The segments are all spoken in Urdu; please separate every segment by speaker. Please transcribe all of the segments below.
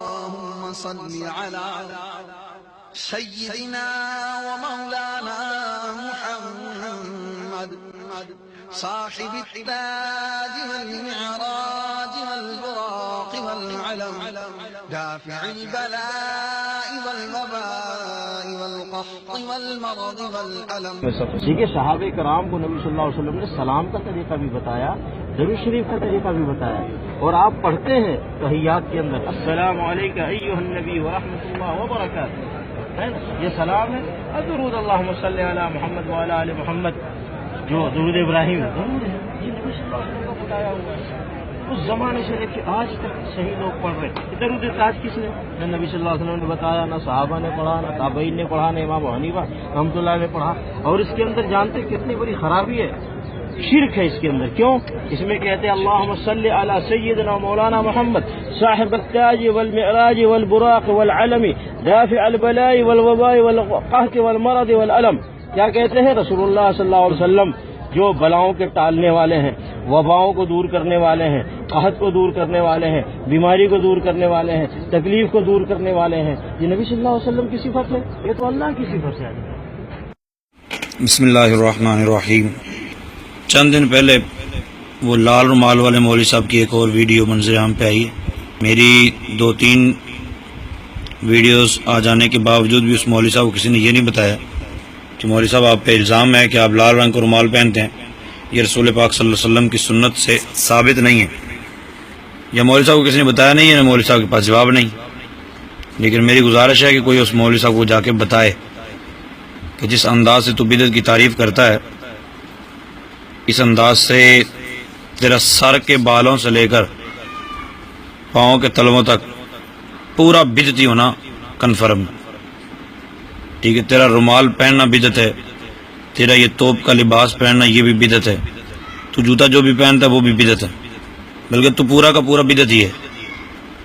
Speaker 1: اللهم صل على سيدنا ومولانا محمد صاحب التاج والمعراج والبراق والعلم دافع البلاء والوباء والقحط والمرض والألم.
Speaker 2: ٹھیک ہے، صحابہ کرام کو نبی صلی اللہ علیہ وسلم نے سلام کا طریقہ بھی بتایا، درود شریف کا طریقہ بھی بتایا، اور آپ پڑھتے ہیں تحیات کے اندر السلام علیکم ایھا النبی ورحمۃ اللہ وبرکاتہ، ہے نا؟ یہ سلام ہے. درود اللہم صلی علی محمد وعلی آل محمد، جو درود ابراہیم درود ہے، یہ نبی صلی اللہ علیہ وسلم کو بتایا ہوا ہے. اس زمانے سے لے کے آج تک صحیح لوگ پڑھ رہے ہیں. درود تاج کس نے؟ نہ نبی صلی اللہ علیہ وسلم نے بتایا، نہ صحابہ نے پڑھا، نہ تابعین نے پڑھا، نہ امام حنیفہ رحمۃ اللہ نے پڑھا. اور اس کے اندر جانتے کتنی بڑی خرابی ہے، شرک ہے اس کے اندر. کیوں؟ اس میں کہتے ہیں اللہم صلی علی سیدنا مولانا محمد صاحب التاج والمعراج والبراق والعلم دافع البلاء والوباء والقحط والمرض والألم. کیا کہتے ہیں؟ رسول اللہ صلی اللہ علیہ وسلم جو بلاؤں کے ٹالنے والے ہیں، وباؤں کو دور کرنے والے ہیں، قحط کو دور کرنے والے ہیں، بیماری کو دور کرنے والے ہیں، تکلیف کو دور کرنے والے ہیں. یہ نبی صلی اللہ علیہ وسلم کی صفت ہے، یہ تو اللہ کی صفت ہے.
Speaker 3: بسم اللہ الرحمن الرحیم. چند دن پہلے وہ لال رومال والے مولوی صاحب کی ایک اور ویڈیو منظر عام پہ آئی ہے. میری 2-3 ویڈیوز آ جانے کے باوجود بھی اس مولوی صاحب کو کسی نے یہ نہیں بتایا کہ مولوی صاحب آپ پہ الزام ہے کہ آپ لال رنگ کا رومال پہنتے ہیں، یہ رسول پاک صلی اللہ علیہ وسلم کی سنت سے ثابت نہیں ہے. یا مولوی صاحب کو کسی نے بتایا نہیں ہے، مولوی صاحب کے پاس جواب نہیں. لیکن میری گزارش ہے کہ کوئی اس مولوی صاحب کو جا کے بتائے کہ جس انداز سے تو بدعت کی تعریف کرتا ہے، اس انداز سے تیرا سر کے بالوں سے لے کر پاؤں کے تلووں تک پورا بدعتی ہونا کنفرم ہے. ٹھیک ہے، تیرا رومال پہننا بدعت ہے، تیرا یہ توپ کا لباس پہننا یہ بھی بدعت ہے، تو جوتا جو بھی پہنتا ہے وہ بھی بدعت ہے، بلکہ تو پورا کا پورا بدعتی ہے.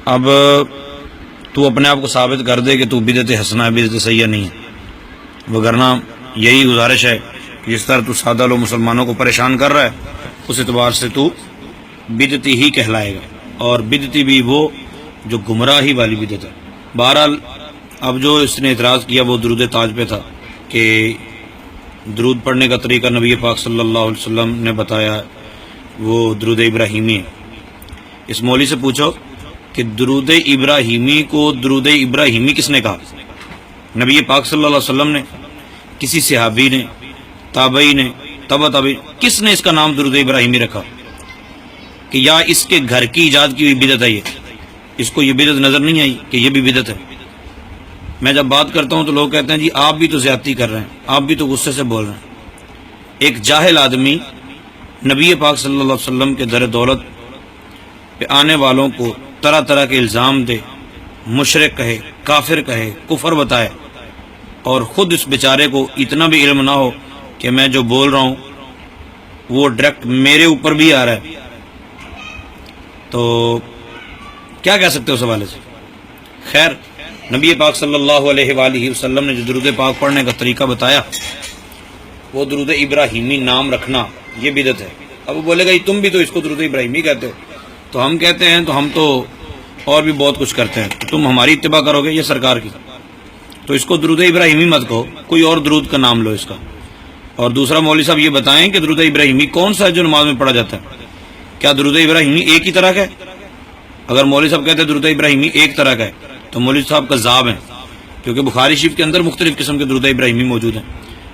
Speaker 3: اب تو اپنے آپ کو ثابت کر دے کہ تو بدعت حسنہ ہے، بدعت سیئہ نہیں ہے. وگرنہ یہی گزارش ہے کہ جس طرح تو سادہ لوگ مسلمانوں کو پریشان کر رہا ہے، اس اعتبار سے تو بدعتی ہی کہلائے گا، اور بدعتی بھی وہ جو گمراہی والی بدعت ہے. بہرحال اب جو اس نے اعتراض کیا وہ درود تاج پہ تھا کہ درود پڑھنے کا طریقہ نبی پاک صلی اللہ علیہ وسلم نے بتایا، وہ درود ابراہیمی ہے. اس مولوی سے پوچھو کہ درود ابراہیمی کو درود ابراہیمی کس نے کہا؟ نبی پاک صلی اللہ علیہ وسلم نے؟ کسی صحابی نے؟ تابعی نے؟ تبع تابعی؟ کس نے اس کا نام درود ابراہیمی رکھا؟ کہ یا اس کے گھر کی ایجاد کی ہوئی بدعت ہے؟ یہ اس کو یہ بدعت نظر نہیں آئی کہ یہ بھی بدعت ہے؟ میں جب بات کرتا ہوں تو لوگ کہتے ہیں جی آپ بھی تو زیادتی کر رہے ہیں، آپ بھی تو غصے سے بول رہے ہیں. ایک جاہل آدمی نبی پاک صلی اللہ علیہ وسلم کے در دولت پہ آنے والوں کو طرح طرح کے الزام دے، مشرک کہے، کافر کہے، کفر بتائے، اور خود اس بیچارے کو اتنا بھی علم نہ ہو کہ میں جو بول رہا ہوں وہ ڈائریکٹ میرے اوپر بھی آ رہا ہے، تو کیا کہہ سکتے ہو اس حوالے سے؟ خیر، نبی پاک صلی اللہ علیہ وآلہ وسلم نے جو درود پاک پڑھنے کا طریقہ بتایا وہ درود ابراہیمی نام رکھنا یہ بدعت ہے. اب وہ بولے گا یہ تم بھی تو اس کو درود ابراہیمی کہتے ہو، تو ہم کہتے ہیں تو ہم تو اور بھی بہت کچھ کرتے ہیں، تو تم ہماری اتباع کرو گے یہ سرکار کی؟ تو اس کو درود ابراہیمی مت کہو، کوئی اور درود کا نام لو اس کا. اور دوسرا مولوی صاحب یہ بتائیں کہ درود ابراہیمی کون سا ہے جو نماز میں پڑھا جاتا ہے؟ کیا درود ابراہیمی ایک ہی طرح کا ہے؟ اگر مولوی صاحب کہتے ہیں درود ابراہیمی ایک طرح کا ہے تو مولوی صاحب کذاب ہیں، کیونکہ بخاری شریف کے اندر مختلف قسم کے درود ابراہیمی موجود ہیں،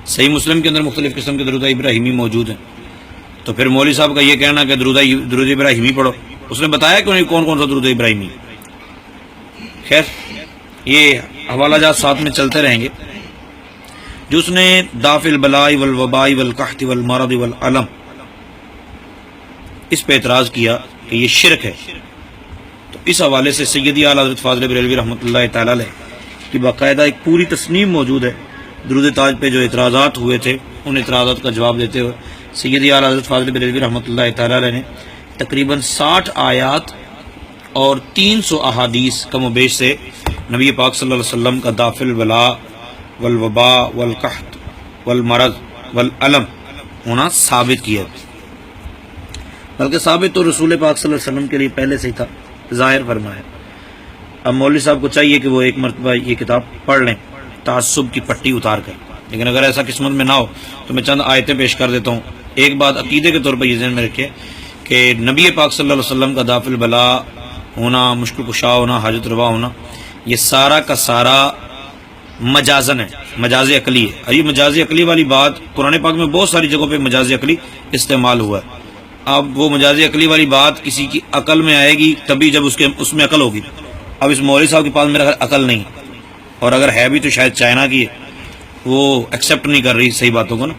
Speaker 3: صحیح مسلم کے اندر مختلف قسم کے درود ابراہیمی موجود ہیں. تو پھر مولوی صاحب کا یہ کہنا کہ درود ابراہیمی پڑھو، اس نے بتایا کہ نہیں کون کون سا درود ابراہیمی؟ خیر، یہ حوالہ جات ساتھ میں چلتے رہیں گے. جو اس نے دافع البلاء والوباء والقحط والمرض والألم اس پہ اعتراض کیا کہ یہ شرک ہے، تو اس حوالے سے سیدی اعلیٰ حضرت فاضل بریلوی رحمۃ اللہ تعالی علیہ کی باقاعدہ ایک پوری تصنیف موجود ہے. درود تاج پہ جو اعتراضات ہوئے تھے ان اعتراضات کا جواب دیتے ہوئے سیدی اعلیٰ حضرت فاضل بریلوی رحمۃ اللہ تعالی علیہ نے تقریباً 60 آیات اور 300 احادیث کم و بیش سے نبی پاک صلی اللہ علیہ وسلم کا دافع البلاء والوباء والقحط والمرض والألم ہونا ثابت کیا، بلکہ ثابت تو رسول پاک صلی اللہ علیہ وسلم کے لیے پہلے سے ہی تھا، ظاہر فرمایا. اب مولوی صاحب کو چاہیے کہ وہ ایک مرتبہ یہ کتاب پڑھ لیں تعصب کی پٹی اتار کر، لیکن اگر ایسا قسمت میں نہ ہو تو میں چند آیتیں پیش کر دیتا ہوں۔ ایک بات عقیدے کے طور پر یہ ذہن میں رکھے کہ نبی پاک صلی اللہ علیہ وسلم کا دافع البلا ہونا، مشکل کشا ہونا، حاجت روا ہونا، یہ سارا کا سارا مجازن ہے، مجاز عقلی ہے۔ اور یہ مجاز عقلی والی بات قرآن پاک میں بہت ساری جگہوں پہ مجاز عقلی استعمال ہوا ہے۔ اب وہ مجاز عقلی والی بات کسی کی عقل میں آئے گی تبھی جب اس میں عقل ہوگی۔ اب اس مولوی صاحب کے پاس میرا خیال عقل نہیں، اور اگر ہے بھی تو شاید چائنا کی ہے، وہ ایکسیپٹ نہیں کر رہی صحیح باتوں کو نا۔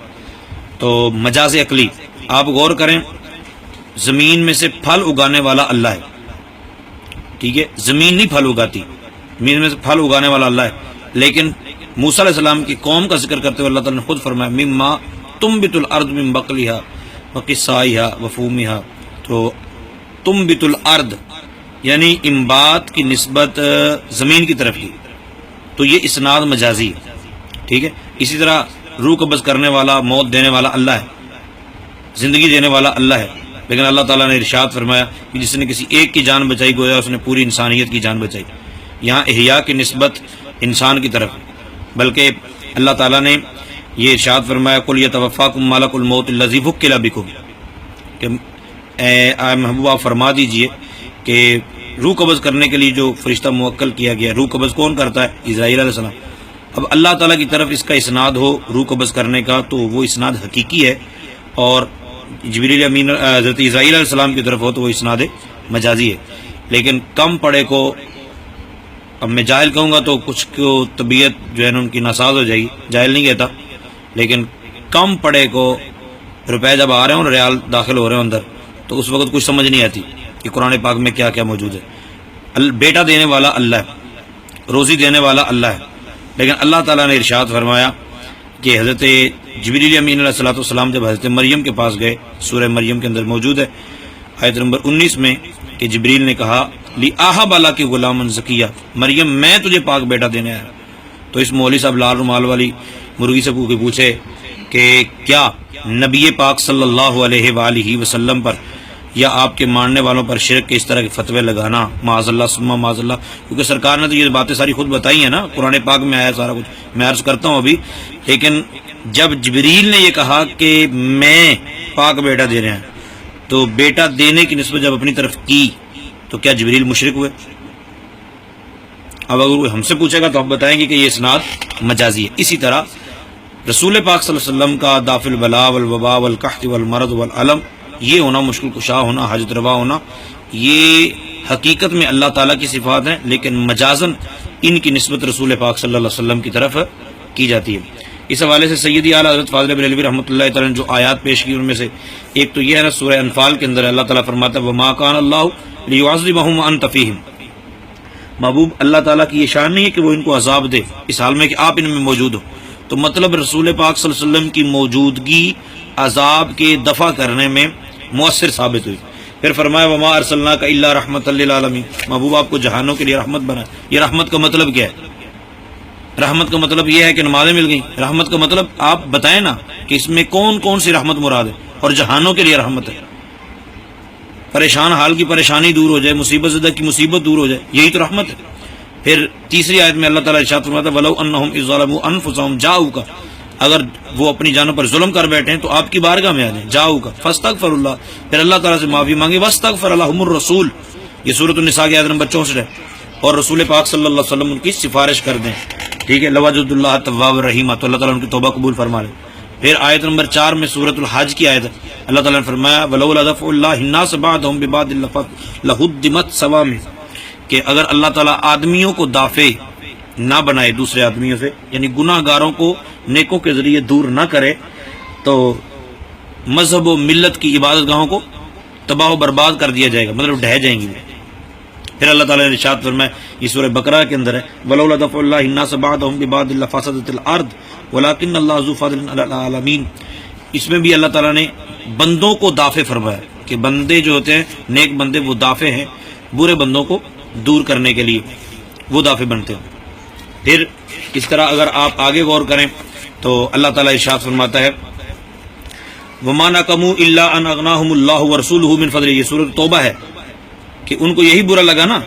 Speaker 3: تو مجاز عقلی آپ غور کریں، زمین میں سے پھل اگانے والا اللہ ہے، ٹھیک ہے، زمین نہیں پھل اگاتی، زمین میں سے پھل اگانے والا اللہ ہے، لیکن موسیٰ علیہ السلام کی قوم کا ذکر کرتے ہوئے اللہ تعالیٰ نے خود فرمایا مما تنبت الارض من بقلها وقثائها وفومها، تو تنبت الارض یعنی انبات کی نسبت زمین کی طرف کی، تو یہ اسناد مجازی ہے، ٹھیک ہے۔ اسی طرح روح قبض کرنے والا، موت دینے والا اللہ ہے، زندگی دینے والا اللہ ہے، لیکن اللہ تعالیٰ نے ارشاد فرمایا کہ جس نے کسی ایک کی جان بچائی گویا اس نے پوری انسانیت کی جان بچائی۔ یہاں احیاء کی نسبت انسان کی طرف، بلکہ اللہ تعالیٰ نے یہ ارشاد فرمایا قل یتوفاکم ملک الموت الذی وکل بکم، کہ اے محبوب آپ فرما دیجئے کہ روح قبض کرنے کے لیے جو فرشتہ موکل کیا گیا، روح قبض کون کرتا ہے؟ اسرائیل علیہ السلام۔ اب اللہ تعالیٰ کی طرف اس کا اسناد ہو روح قبض کرنے کا تو وہ اسناد حقیقی ہے، اور جبریل امین حضرت اسرائیل علیہ السلام کی طرف ہو تو وہ اسناد مجازی ہے۔ لیکن کم پڑھے کو، اب میں جاہل کہوں گا تو کچھ کو طبیعت جو ہے نا ان کی ناساز ہو جائے گی، جاہل نہیں کہتا، لیکن کم پڑھے کو روپے جب آ رہے ہوں، ریال داخل ہو رہے ہوں اندر، تو اس وقت کچھ سمجھ نہیں آتی کہ قرآن پاک میں کیا کیا موجود ہے۔ بیٹا دینے والا اللہ ہے، روزی دینے والا اللہ ہے، لیکن اللہ تعالیٰ نے ارشاد فرمایا کہ حضرت جبریل امین علیہ الصلوۃ والسلام جب حضرت مریم کے پاس گئے، سورہ مریم کے اندر موجود ہے آیت نمبر 19 میں کہ جبریل نے کہا لی آہا بالا کی غلام زکیہ، مریم میں تجھے پاک بیٹا دینے آیا۔ تو اس مولوی صاحب لال رومال والی مرغی سے پوچھے کہ کیا نبی پاک صلی اللہ علیہ وآلہ وسلم پر یا آپ کے ماننے والوں پر شرک کے اس طرح کے فتوے لگانا، معاذ اللہ ثم معاذ اللہ، کیونکہ سرکار نے تو یہ باتیں ساری خود بتائی ہیں نا، قرآن پاک میں آیا سارا کچھ، میں عرض کرتا ہوں ابھی۔ لیکن جب جبریل نے یہ کہا کہ میں پاک بیٹا دے رہے ہیں، تو بیٹا دینے کی نسبت جب اپنی طرف کی تو کیا جبریل مشرک ہوئے؟ اب اگر کوئی ہم سے پوچھے گا تو ہم بتائیں گے کہ یہ اسناد مجازی ہے۔ اسی طرح رسول پاک صلی اللہ علیہ وسلم کا دافع البلاء والوباء والقحط والمرض والعلم، یہ ہونا، مشکل کشا ہونا، حاجت روا ہونا، یہ حقیقت میں اللہ تعالیٰ کی صفات ہیں، لیکن مجازن ان کی نسبت رسول پاک صلی اللہ علیہ وسلم کی طرف کی جاتی ہے۔ اس حوالے سے سیدی اعلیٰ حضرت فاضل بریلوی رحمۃ اللہ تعالیٰ نے جو آیات پیش کی ان میں سے ایک تو یہ ہے نا، سورہ انفال کے اندر اللہ تعالیٰ فرماتا ہے وما کان اللہ لیعذبہم وانت فیہم، محبوب اللہ تعالیٰ کی یہ شان نہیں ہے کہ وہ ان کو عذاب دے اس حال میں کہ آپ ان میں موجود ہو، تو مطلب رسول پاک صلی اللہ علیہ وسلم کی موجودگی عذاب کے دفع کرنے میں مؤثر ثابت ہوئی۔ پھر فرمایا وما ارسلناک الا رحمۃ للعالمین، محبوب آپ کو جہانوں کے لیے رحمت بنا۔ یہ رحمت کا مطلب کیا ہے؟ رحمت کا مطلب یہ ہے کہ نمازیں مل گئیں؟ رحمت کا مطلب آپ بتائیں نا کہ اس میں کون کون سی رحمت مراد ہے، اور جہانوں کے لیے رحمت ہے، پریشان حال کی پریشانی دور ہو جائے، مصیبت زدہ کی مصیبت دور ہو جائے، یہی تو رحمت ہے۔ پھر تیسری آیت میں اللہ تعالیٰ ارشاد فرماتا ہے وَلَوْ أَنَّهُمْ إِذْ ظَلَمُوا أَنفُسَهُمْ جَاءُوكَ، اگر وہ اپنی جانوں پر ظلم کر بیٹھیں تو آپ کی بارگاہ میں آ جائیں، جاؤکا فاستغفر اللہ، پھر اللہ تعالیٰ سے معافی مانگے، واستغفر لهم الرسول، یہ سورۃ النساء کی آیت نمبر 64 ہے، اور رسول پاک صلی اللہ علیہ وسلم ان کی سفارش کر دیں، ٹھیک ہے، لوجد اللہ تواب الرحیم، تو اللہ تعالیٰ ان کی توبہ قبول فرما لے۔ پھر آیت نمبر 4 میں سورۃ الحج کی آیت ہے، اللہ تعالیٰ نے فرمایا ولولا دفع اللہ الناس بعضهم ببعض لہدمت صوامع، کہ اگر اللہ تعالیٰ آدمیوں کو دافع نہ بنائے دوسرے آدمیوں سے، یعنی گناہ گاروں کو نیکوں کے ذریعے دور نہ کرے، تو مذہب و ملت کی عبادت گاہوں کو تباہ و برباد کر دیا جائے گا، مطلب ڈھہ جائیں گی۔ پھر اللہ تعالیٰ نے ارشاد فرمایا، یہ سورہ بقرہ کے اندر ہے ولولا دفع اللہ الناس بعضهم ببعض لفسدت الارض ولکن اللہ ذو فضل علی العالمین، اس میں بھی اللہ تعالیٰ نے بندوں کو دافع فرمایا کہ بندے جو ہوتے ہیں نیک بندے وہ دافع ہیں برے بندوں کو دور کرنے کے لیے، وہ دافع بنتے ہیں۔ پھر اس طرح اگر آپ آگے غور کریں تو اللہ تعالیٰ ارشاد فرماتا ہے وَمَا نَقَمُوا إِلَّا أَنْ أَغْنَاهُمُ اللَّهُ وَرَسُولُهُ مِنْ فَضْلِهِ، یہ سورۃ توبہ ہے کہ ان کو یہی برا لگا نا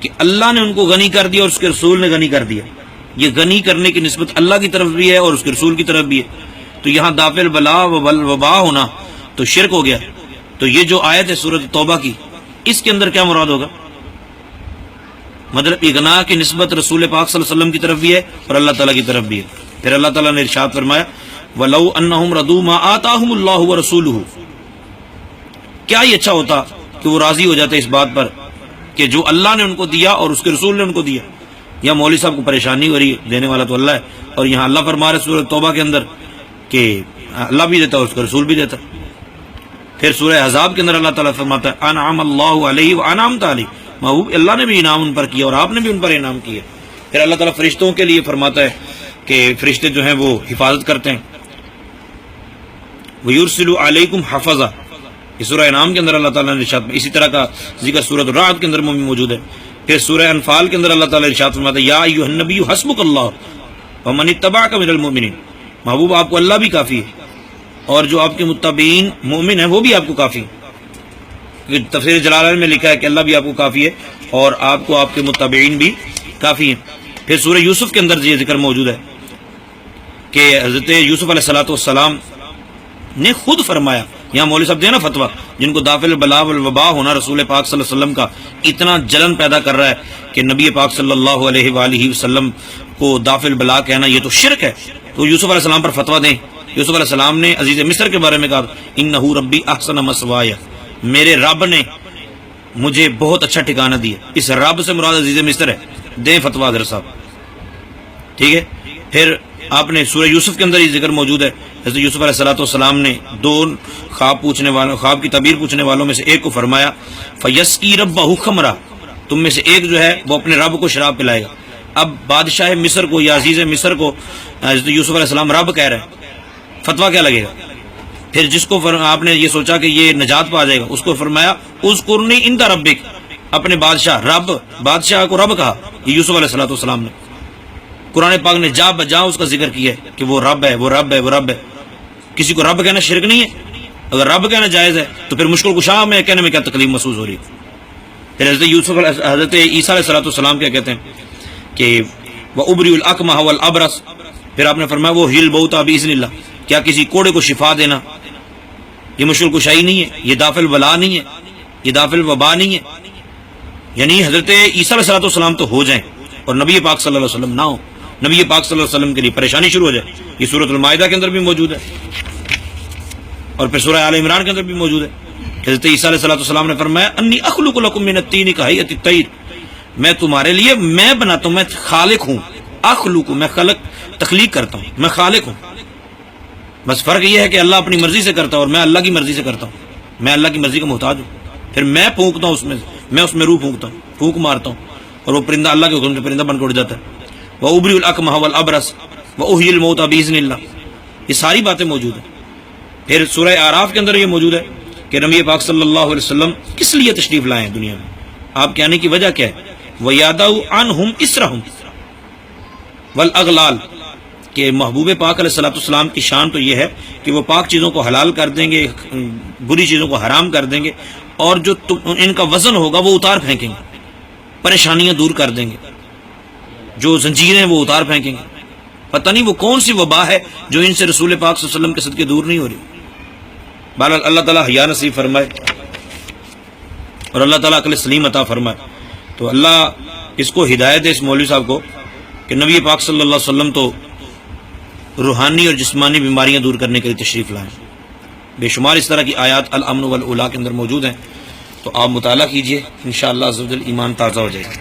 Speaker 3: کہ اللہ نے ان کو غنی کر دیا اور اس کے رسول نے غنی کر دیا. یہ غنی کرنے کی نسبت اللہ کی طرف بھی ہے اور اس کے رسول کی طرف بھی ہے. تو یہاں دافع البلا وبا ہونا تو شرک ہو گیا. تو یہ جو آیت ہے سورۃ توبہ کی، اس کے اندر کیا مراد ہوگا؟ مطلب اغنا کی نسبت رسول پاک صلی اللہ علیہ وسلم کی طرف بھی ہے اور اللہ تعالیٰ کی طرف بھی ہے. پھر اللہ تعالیٰ نے ارشاد فرمایا وَلَوْ أَنَّهُمْ رَضُوا مَا آتَاهُمُ اللَّهُ وَرَسُولُهُ، کیا یہ اچھا ہوتا کہ وہ راضی ہو جاتے اس بات پر کہ جو اللہ نے ان کو دیا اور اس کے رسول نے ان کو دیا. یا مولوی صاحب کو پریشانی ہو رہی ہے، دینے والا تو اللہ ہے، اور یہاں اللہ فرما رہے سورۃ توبہ کے اندر کہ اللہ بھی دیتا ہے اور اس کا رسول بھی دیتا ہے. پھر سورہ احزاب کے اندر اللہ تعالیٰ فرماتا ہے انعم اللہ علیہ وانعمت علیہ، محبوب اللہ نے بھی انعام ان پر کیا اور آپ نے بھی ان پر انعام کیا. پھر اللہ تعالیٰ فرشتوں کے لیے فرماتا ہے کہ فرشتے جو ہیں وہ حفاظت کرتے ہیں. وَيُرْسِلُ عَلَيْكُمْ حَفَظًا، یہ سورہ انعام کے اندر اللہ تعالیٰ نے ارشاد. اسی طرح کا ذکر سورۃ الرعد کے اندر موجود ہے. پھر سورہ انفال کے اندر اللہ تعالیٰ ارشاد فرماتا ہے یا ایھا النبی حسبک اللہ ومن اتبعک من المؤمنین، محبوب آپ کو اللہ بھی کافی ہے اور جو آپ کے متبعین مومن ہیں وہ بھی آپ کو کافی ہے. تفسیر جلالین میں لکھا ہے کہ اللہ بھی آپ کو کافی ہے اور آپ کو آپ کے متبعین بھی کافی ہیں. پھر سورہ یوسف کے اندر یہ ذکر موجود ہے کہ حضرت یوسف علیہ الصلوۃ والسلام نے خود فرمایا، یہاں مولوی صاحب دے نا فتویٰ جن کو دافع البلا والوبا ہونا رسول پاک صلی اللہ علیہ وسلم کا اتنا جلن پیدا کر رہا ہے کہ نبی پاک صلی اللہ علیہ وآلہ وسلم کو دافع البلا کہنا یہ تو شرک ہے. تو یوسف علیہ السلام پر فتویٰ دیں. یوسف علیہ السلام نے عزیز مصر کے بارے میں کہا انہ ربی احسن مثوایا، میرے رب نے مجھے بہت اچھا ٹھکانہ دیا. اس رب سے مراد عزیز مصر ہے. دیں فتویٰ حضرت صاحب، ٹھیک ہے. پھر آپ نے سورہ یوسف کے اندر یہ ذکر موجود ہے، حضرت یوسف علیہ الصلوۃ والسلام نے دو خواب کی تعبیر پوچھنے والوں میں سے ایک کو فرمایا فیسقی ربہ خمرا، تم میں سے ایک جو ہے وہ اپنے رب کو شراب پلائے گا. اب بادشاہ مصر کو یا عزیز مصر کو حضرت یوسف علیہ السلام رب کہہ رہے ہیں، فتویٰ کیا لگے گا؟ پھر جس کو آپ نے یہ سوچا کہ یہ نجات پا جائے گا اس کو فرمایا اذکرنی عند ربک، اپنے بادشاہ کو رب کہا. یہ یوسف علیہ الصلوۃ والسلام نے قرآن پاک نے جا بجا اس کا ذکر کیا ہے کہ وہ رب ہے، وہ رب ہے، وہ رب ہے. کسی کو رب کہنا شرک نہیں ہے؟ اگر رب کہنا جائز ہے تو پھر مشکل کشا میں کہنے میں کیا تکلیف محسوس ہو رہی ہے؟ پھر حضرت عیسیٰ علیہ السلام کیا کہتے ہیں کہ وَأُبْرِئُ الْأَكْمَحَ وَالْأَبْرَصَ، پھر آپ نے فرمایا وہ ہل بوتا بِإِذْنِ اللہ، کیا کسی کوڑے کو شفا دینا یہ مشکل کشائی نہیں ہے؟ یہ دافع البلا نہیں ہے؟ یہ دافع الوبا نہیں ہے؟ یعنی حضرت عیسیٰ علیہ السلام تو ہو جائیں اور نبی پاک صلی اللہ علیہ وسلم نہ ہو، نبی پاک صلی اللہ علیہ وسلم کے لیے پریشانی شروع ہو جائے. یہ سورۃ المائدہ کے اندر بھی موجود ہے اور پھر سورہ آل عمران کے اندر بھی موجود ہے. حضرت عیسیٰ علیہ السلام نے فرمایا انی اخلق لکم من الطین کہیئۃ الطیر، میں تمہارے لیے میں بناتا ہوں، میں خالق ہوں. اخلق، میں تخلیق کرتا ہوں، میں خالق ہوں. بس فرق یہ ہے کہ اللہ اپنی مرضی سے کرتا ہے اور میں اللہ کی مرضی سے کرتا ہوں. میں اللہ کی مرضی کا محتاج ہوں. پھر میں پھونکتا ہوں میں اس میں روح پھونکتا ہوں، پھونک مارتا ہوں اور وہ پرندہ اللہ کے حکم سے پرندہ بن کے اڑ جاتا ہے. وَأُبْرِئُ الْأَكْمَحَ وَالْأَبْرَصَ وَأُحْيِي الْمَوْتَى بِإِذْنِ اللَّهِ، یہ ساری باتیں موجود ہیں. پھر سورہ اعراف کے اندر یہ موجود ہے کہ نبی پاک صلی اللہ علیہ وسلم کس لیے تشریف لائے ہیں دنیا میں، آپ کے آنے کی وجہ کیا ہے؟ وَيَدَعُ عَنْهُمْ إِسْرَهُمْ وَالْأَغْلَالَ، کہ محبوب پاک علیہ الصلوۃ والسلام کی شان تو یہ ہے کہ وہ پاک چیزوں کو حلال کر دیں گے، بری چیزوں کو حرام کر دیں گے، اور جو ان کا وزن ہوگا وہ اتار پھینکیں گے، پریشانیاں دور کر دیں گے، جو زنجیریں وہ اتار پھینکیں گے. پتہ نہیں وہ کون سی وبا ہے جو ان سے رسول پاک صلی اللہ علیہ وسلم کے صدقے دور نہیں ہو رہی. بہرحال اللہ تعالیٰ حیا نصیب فرمائے اور اللہ تعالیٰ عقل سلیم عطا فرمائے. تو اللہ اس کو ہدایت ہے اس مولوی صاحب کو کہ نبی پاک صلی اللہ علیہ وسلم تو روحانی اور جسمانی بیماریاں دور کرنے کے لیے تشریف لائیں. بے شمار اس طرح کی آیات الامن والعلا کے اندر موجود ہیں، تو آپ مطالعہ کیجئے، انشاءاللہ عز و جل ایمان تازہ ہو جائے گا.